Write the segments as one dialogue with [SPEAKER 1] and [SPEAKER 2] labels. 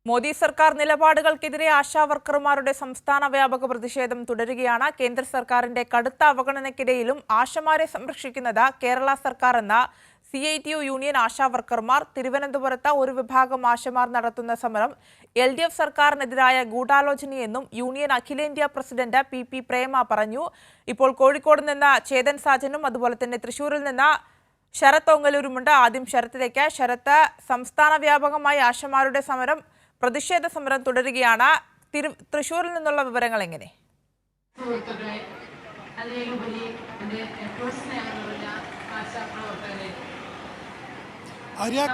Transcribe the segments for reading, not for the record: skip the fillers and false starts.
[SPEAKER 1] മോദി സർക്കാർ നിലപാടുകൾക്കെതിരെ ആശാവർക്കർമാരുടെ സംസ്ഥാന വ്യാപക പ്രതിഷേധം തുടരുകയാണ്. കേന്ദ്ര സർക്കാരിന്റെ കടുത്ത അവഗണനയ്ക്കിടയിലും ആശമാരെ സംരക്ഷിക്കുന്നത് കേരള സർക്കാർ എന്ന CITU യൂണിയൻ ആശാവർക്കർമാർ. തിരുവനന്തപുരത്ത് ഒരു വിഭാഗം ആശമാർ നടത്തുന്ന സമരം LDF സർക്കാരിനെതിരായ ഗൂഢാലോചനയെന്നും യൂണിയൻ അഖിലേന്ത്യാ പ്രസിഡന്റ് PP പ്രേമ പറഞ്ഞു. ഇപ്പോൾ കോഴിക്കോട് നിന്ന് ചേതൻ സാജനും അതുപോലെ തന്നെ തൃശൂരിൽ നിന്ന് ശരത് ഒങ്ങലൂരുമുണ്ട്. ആദ്യം ശരത്തിലേക്ക്. ശരത്ത്, സംസ്ഥാന വ്യാപകമായി ആശമാരുടെ സമരം പ്രതിഷേധ സമരം തുടരുകയാണ്. തൃശൂരിൽ നിന്നുള്ള വിവരങ്ങൾ എങ്ങനെ?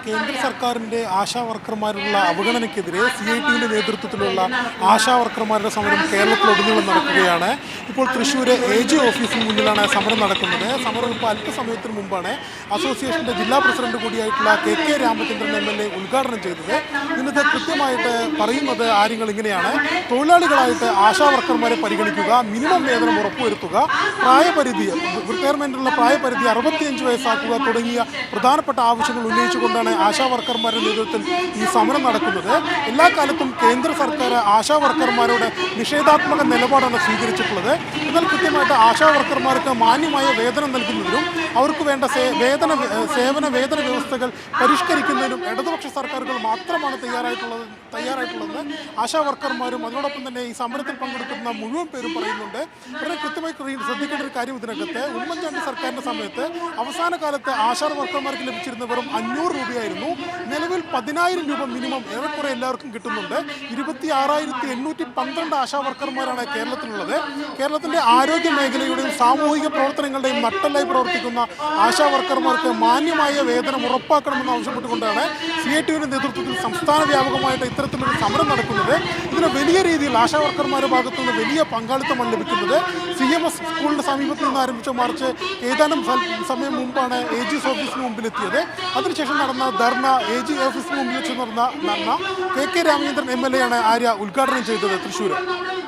[SPEAKER 2] കേന്ദ്ര സർക്കാരിന്റെ ആശാവർക്കർമാരുള്ള അവഗണനയ്ക്കെതിരെ CITUവിന്റെ നേതൃത്വത്തിലുള്ള ആശാവർക്കർമാരുടെ സമരം കേരളത്തിലുടനീളം നടക്കുകയാണ്. ഇപ്പോൾ തൃശ്ശൂർ AG ഓഫീസിന് മുന്നിലാണ് സമരം നടക്കുന്നത്. സമരം ഇപ്പോൾ അല്പസമയത്തിന് മുമ്പാണ് അസോസിയേഷന്റെ ജില്ലാ പ്രസിഡന്റ് കൂടിയായിട്ടുള്ള KK രാമചന്ദ്രൻ MLA ഉദ്ഘാടനം ചെയ്തത്. ഇന്നത്തെ കൃത്യമായിട്ട് പറയുന്നത് കാര്യങ്ങൾ ഇങ്ങനെയാണ്: തൊഴിലാളികളായിട്ട് ആശാവർക്കർമാരെ പരിഗണിക്കുക, മിനിമം വേതനം ഉറപ്പുവരുത്തുക, പ്രായപരിധി റിട്ടയർമെന്റിനുള്ള പ്രായപരിധി 65 വയസ്സാക്കുക തുടങ്ങിയ പ്രധാനപ്പെട്ട ആവശ്യങ്ങൾ ഉന്നയിച്ചുകൊണ്ടാണ് ആശാവർക്കർമാരുടെ നേതൃത്വത്തിൽ ഈ സമരം നടക്കുന്നത്. എല്ലാ കാലത്തും കേന്ദ്ര സർക്കാർ ആശാവർക്കർമാരോട് നിഷേധാത്മക നിലപാടാണ് സ്വീകരിച്ചിട്ടുള്ളത്. എന്നാൽ കൃത്യമായിട്ട് ആശാവർക്കർമാർക്ക് മാന്യമായ വേതനം നൽകുന്നതിനും അവർക്ക് വേണ്ട സേവന വേതന വ്യവസ്ഥകൾ പരിഷ്കരിക്കുന്നതിനും ഇടതുപക്ഷ സർക്കാരുകൾ മാത്രമാണ് തയ്യാറായിട്ടുള്ളത് ആശാവർക്കർമാരും അതിനോടൊപ്പം തന്നെ ഈ സമരത്തിൽ പങ്കെടുക്കുന്ന മുഴുവൻ പേരും പറയുന്നുണ്ട്. വളരെ കൃത്യമായി ശ്രദ്ധിക്കേണ്ട ഒരു കാര്യം ഇതിനകത്ത്, ഉമ്മൻചാണ്ടി സർക്കാരിന്റെ സമയത്ത് അവസാന കാലത്ത് ആശാവർക്കർമാർക്ക് ലഭിച്ചിരുന്ന വെറും 500 രൂപയായിരുന്നു. നിലവിൽ 10,000 രൂപ മിനിമം ഏറെക്കുറെ എല്ലാവർക്കും കിട്ടുന്നുണ്ട്. 26,812 ആശാവർക്കർമാരാണ് കേരളത്തിലുള്ളത്. കേരളത്തിന്റെ ആരോഗ്യ മേഖലയുടെയും സാമൂഹിക പ്രവർത്തനങ്ങളുടെയും നട്ടെല്ലായി പ്രവർത്തിക്കുന്ന ആശാവർക്കർമാർക്ക് മാന്യമായ വേതനം ഉറപ്പാക്കണമെന്ന് ആവശ്യപ്പെട്ടുകൊണ്ടാണ് CITUവിന്റെ നേതൃത്വത്തിൽ സംസ്ഥാന വ്യാപകമായിട്ട് ഇത്തരത്തിലൊരു സമരം നടക്കുന്നത്. ഇതിന് വലിയ രീതിയിൽ ആശാവർക്കർമാരുടെ ഭാഗത്തുനിന്ന് വലിയ പങ്കാളിത്തമാണ് ലഭിക്കുന്നത്. CMS സ്കൂളിന്റെ സമീപത്ത് നിന്ന് ആരംഭിച്ച മാർച്ച് ഏതാനും സമയം മുമ്പാണ് AG ഓഫീസിന് മുമ്പിലെത്തിയത്. അതിനുശേഷം നടന്ന ധർണ, AG ഓഫീസിന് മുമ്പിൽ വെച്ച് നടന്ന ധർണ KK രാമചന്ദ്രൻ MLA ആണ് ഉദ്ഘാടനം ചെയ്തത് തൃശ്ശൂർ.